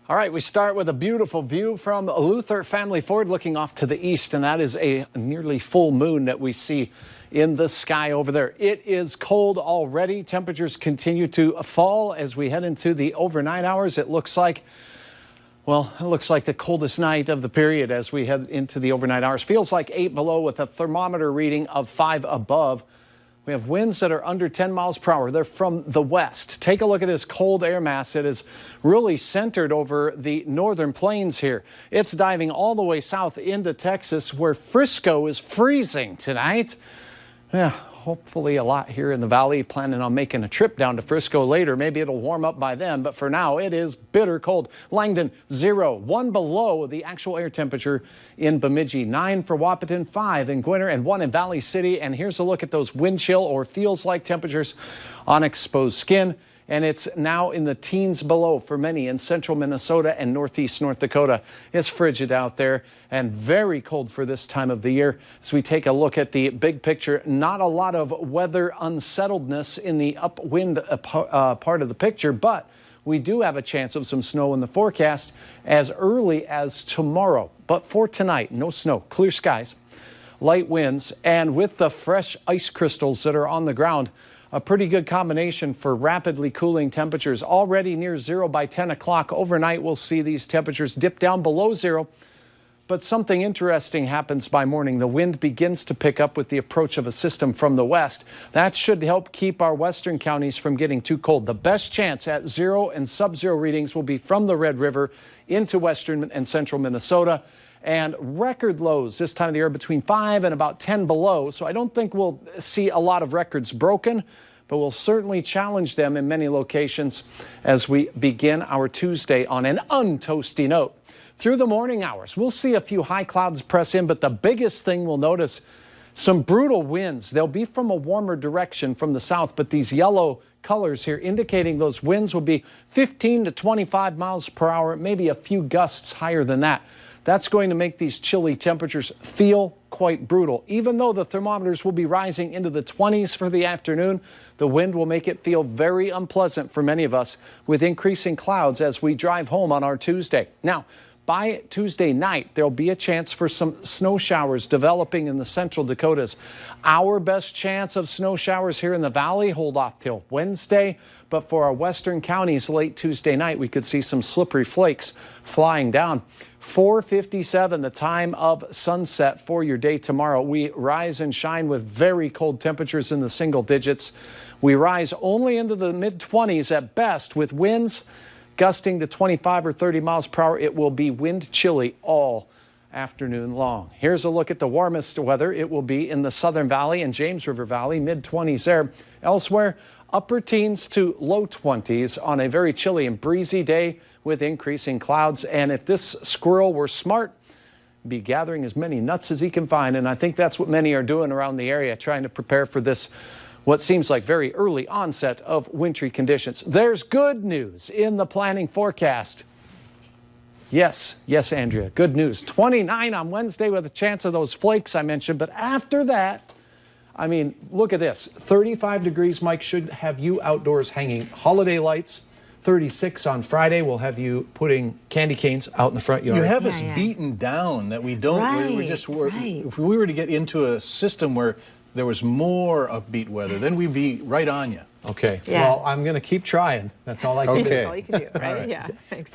All right, we start with a beautiful view from Luther Family Ford looking off to the east, and that is a nearly full moon that we see in the sky over there. It is cold already. Temperatures continue to fall as we head into the overnight hours. It looks like the coldest night of the period as we head into the overnight hours. Feels like 8 below with a thermometer reading of 5 above. We have winds that are under 10 miles per hour. They're from the west. Take a look at this cold air mass. It is really centered over the northern plains here. It's diving all the way south into Texas, where Frisco is freezing tonight. Yeah, hopefully a lot here in the valley. Planning on making a trip down to Frisco later. Maybe it'll warm up by then, but for now it is bitter cold. Langdon 0, 1 below the actual air temperature in Bemidji, 9 for Wahpeton, 5 in Gwinner, and 1 in Valley City. And here's a look at those wind chill or feels like temperatures on exposed skin. And it's now in the teens below for many in central Minnesota and northeast North Dakota. It's frigid out there and very cold for this time of the year. As we take a look at the big picture, not a lot of weather unsettledness in the upwind part of the picture, but we do have a chance of some snow in the forecast as early as tomorrow. But for tonight, no snow, clear skies, light winds, and with the fresh ice crystals that are on the ground, a pretty good combination for rapidly cooling temperatures. Already near zero by 10 o'clock. Overnight, we'll see these temperatures dip down below zero. But something interesting happens by morning. The wind begins to pick up with the approach of a system from the west. That should help keep our western counties from getting too cold. The best chance at zero and sub-zero readings will be from the Red River into western and central Minnesota. And record lows this time of the year between 5 and about 10 below. So I don't think we'll see a lot of records broken, but we'll certainly challenge them in many locations as we begin our Tuesday on an untoasty note. Through the morning hours, we'll see a few high clouds press in, but the biggest thing we'll notice, some brutal winds. They'll be from a warmer direction from the south, but these yellow colors here indicating those winds will be 15 to 25 miles per hour, maybe a few gusts higher than that. That's going to make these chilly temperatures feel quite brutal. Even though the thermometers will be rising into the 20s for the afternoon, the wind will make it feel very unpleasant for many of us with increasing clouds as we drive home on our Tuesday. Now, by Tuesday night, there'll be a chance for some snow showers developing in the central Dakotas. Our best chance of snow showers here in the valley hold off till Wednesday, but for our western counties late Tuesday night, we could see some slippery flakes flying down. 4:57, the time of sunset for your day tomorrow. We rise and shine with very cold temperatures in the single digits. We rise only into the mid-20s at best with winds gusting to 25 or 30 miles per hour. It will be wind chilly all afternoon long. Here's a look at the warmest weather. It will be in the Southern Valley and James River Valley, mid-20s there. Elsewhere, upper teens to low 20s on a very chilly and breezy day with increasing clouds. And if this squirrel were smart, be gathering as many nuts as he can find. And I think that's what many are doing around the area, trying to prepare for this what seems like very early onset of wintry conditions. There's good news in the planning forecast. Yes, Andrea, good news. 29 on Wednesday with a chance of those flakes I mentioned. But after that, I mean, look at this. 35 degrees, Mike, should have you outdoors hanging holiday lights. 36 on Friday. We'll have you putting candy canes out in the front yard. You have us beaten down that we don't. If we were to get into a system where there was more upbeat weather, then we'd be right on you. Okay. Yeah. Well, I'm going to keep trying. That's all I can do. That's all you can do, right? Yeah. Thanks.